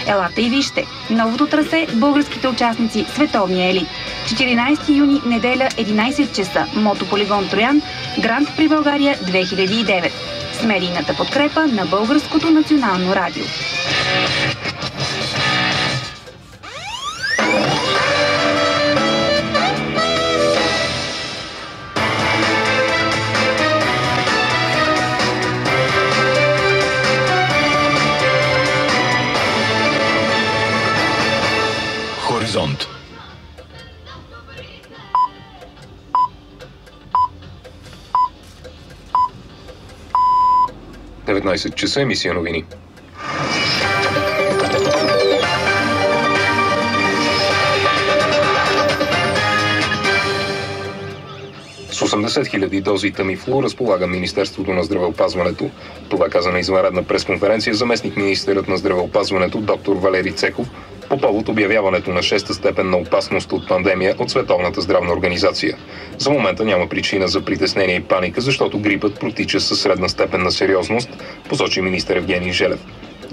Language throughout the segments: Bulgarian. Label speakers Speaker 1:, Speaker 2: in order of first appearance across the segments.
Speaker 1: Елате и вижте. Новото трасе, българските участници, световния елит. 14 юни, неделя, 11 часа. Мотополигон Троян, Гранд при България 2009. С медийната подкрепа на Българското национално радио.
Speaker 2: Хоризонт. – 19 часа, емисия новини. С 80 000 дози Тамифлу разполага Министерството на здравеопазването. Това каза на извънредна пресконференция заместник-министърът на здравеопазването доктор Валери Цеков по повод обявяването на 6-та степен на опасност от пандемия от Световната здравна организация. За момента няма причина за притеснение и паника, защото грипът протича със средна степен на сериозност, посочи министър Евгений Желев.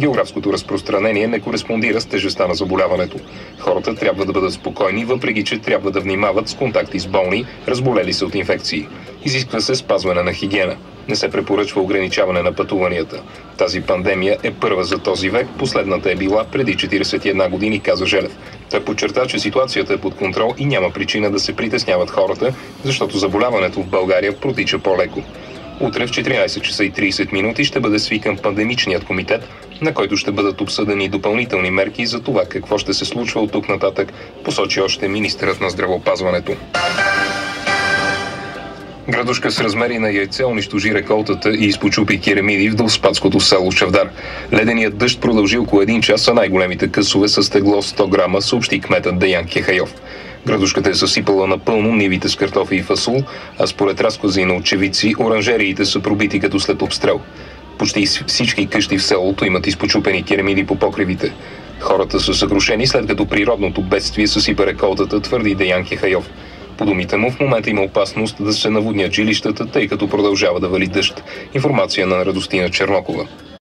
Speaker 2: Географското разпространение не кореспондира с тежестта на заболяването. Хората трябва да бъдат спокойни, въпреки че трябва да внимават с контакти с болни, разболели се от инфекции. Изисква се спазване на хигиена. Не се препоръчва ограничаване на пътуванията. Тази пандемия е първа за този век, последната е била преди 41 години, каза Желев. Той подчерта, че ситуацията е под контрол и няма причина да се притесняват хората, защото заболяването в България протича по-леко. Утре в 14 часа и 30 минути ще бъде свикан пандемичният комитет, на който ще бъдат обсъдени допълнителни мерки за това какво ще се случва от тук нататък, посочи още министърът на здравеопазването. Градушка с размери на яйце унищожи реколтата и изпочупи керемиди в Дълспатското село Чавдар. Леденият дъжд продължи около 1 час, а най-големите късове с тегло 100 грама, съобщи кметът Деян Кехайов. Градушката е съсипала напълно нивите с картофи и фасул, а според разкази на очевидци, оранжериите са пробити като след обстрел. Почти всички къщи в селото имат изпочупени керемиди по покривите. Хората са съкрушени, след като природното бедствие съсипа реколтата, твърди Деян Кехайов. По думите му, в момента има опасност да се наводнят жилищата, тъй като продължава да вали дъжд. Информация на Радостина Чернокова.